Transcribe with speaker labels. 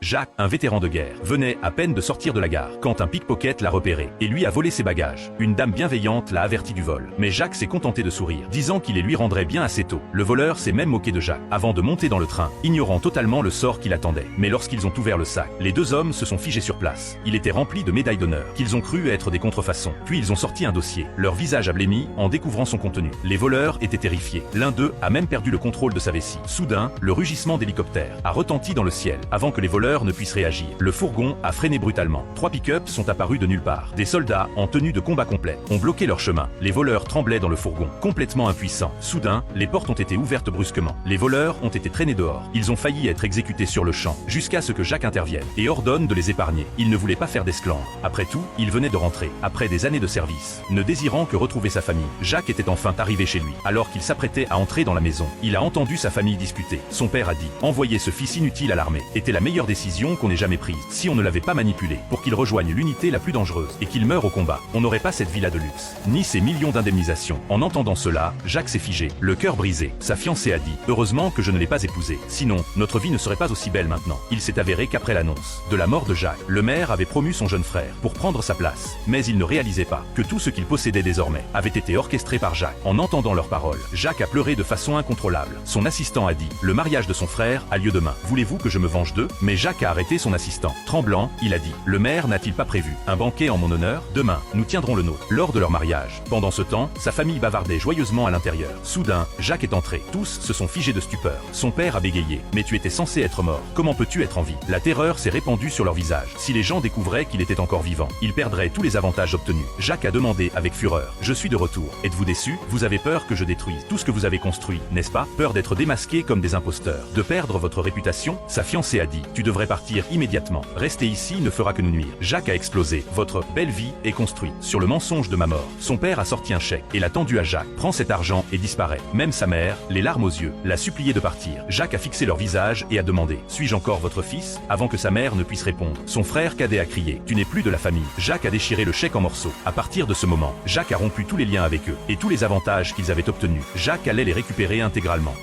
Speaker 1: Jacques, un vétéran de guerre, venait à peine de sortir de la gare quand un pickpocket l'a repéré et lui a volé ses bagages. Une dame bienveillante l'a averti du vol. Mais Jacques s'est contenté de sourire, disant qu'il les lui rendrait bien assez tôt. Le voleur s'est même moqué de Jacques avant de monter dans le train, ignorant totalement le sort qui l'attendait. Mais lorsqu'ils ont ouvert le sac, les deux hommes se sont figés sur place. Il était rempli de médailles d'honneur, qu'ils ont cru être des contrefaçons. Puis ils ont sorti un dossier, leur visage a blêmi en découvrant son contenu. Les voleurs étaient terrifiés. L'un d'eux a même perdu le contrôle de sa vessie. Soudain, le rugissement d'hélicoptère a retenti dans le ciel avant que les voleurs ne puissent réagir. Le fourgon a freiné brutalement. 3 pick-up sont apparus de nulle part. Des soldats en tenue de combat complet ont bloqué leur chemin. Les voleurs tremblaient dans le fourgon, complètement impuissants. Soudain, les portes ont été ouvertes brusquement. Les voleurs ont été traînés dehors. Ils ont failli être exécutés sur le champ, jusqu'à ce que Jacques intervienne et ordonne de les épargner. Il ne voulait pas faire d'esclandre. Après tout, il venait de rentrer, après des années de service. Ne désirant que retrouver sa famille, Jacques était enfin arrivé chez lui. Alors qu'il s'apprêtait à entrer dans la maison, il a entendu sa famille discuter. Son père a dit « Envoyer ce fils inutile à l'armée était la meilleure décision qu'on ait jamais prise. Si on ne l'avait pas manipulé pour qu'il rejoigne l'unité la plus dangereuse et qu'il meure au combat, on n'aurait pas cette villa de luxe, ni ces millions d'indemnisations. » En entendant cela, Jacques s'est figé, le cœur brisé. Sa fiancée a dit « Heureusement que je ne l'ai pas épousé, sinon notre vie ne serait pas aussi belle maintenant. » Il s'est avéré qu'après l'annonce de la mort de Jacques, le maire avait promu son jeune frère pour prendre sa place. Mais il ne réalisait pas que tout ce qu'il possédait désormais avait été orchestré par Jacques. En entendant leurs paroles, Jacques a pleuré de façon incontrôlable. Son assistant a dit « Le mariage de son frère a lieu demain. Voulez-vous que je me venge d'eux ?» Mais Jacques a arrêté son assistant. Tremblant, il a dit « Le maire n'a-t-il pas prévu un banquet en mon honneur? Demain, nous tiendrons le nôtre. » Lors de leur mariage. Pendant ce temps, sa famille bavardait joyeusement à l'intérieur. Soudain, Jacques est entré. Tous se sont figés de stupeur. Son père a bégayé. « Mais tu étais censé être mort. Comment peux-tu être en vie ?» La terreur s'est répandue sur leur visage. Si les gens découvraient qu'il était encore vivant, ils perdraient tous les avantages obtenus. Jacques a demandé avec fureur « Je suis de retour. Êtes-vous déçu? Vous avez peur que je détruise tout ce que vous avez construit, n'est-ce pas? Peur d'être démasqué comme des imposteurs, de perdre votre réputation ?» Sa fiancée a dit « Tu devrais partir immédiatement. Rester ici ne fera que nous nuire. » Jacques a explosé. « Votre belle vie est construite sur le mensonge de ma mort. » Son père a sorti un chèque et l'a tendu à Jacques. « Prends cet argent et disparaît. » Même sa mère, les larmes aux yeux, l'a supplié de partir. Jacques a fixé leur visage et a demandé « Suis-je encore votre fils ?» Avant que sa mère ne puisse répondre, son frère cadet a crié « Tu n'es plus de la famille. » Jacques a déchiré le chèque en morceaux. À partir de ce moment, Jacques a rompu tous les liens avec eux et tous les avantages qu'ils avaient obtenus. Jacques allait les récupérer intégralement.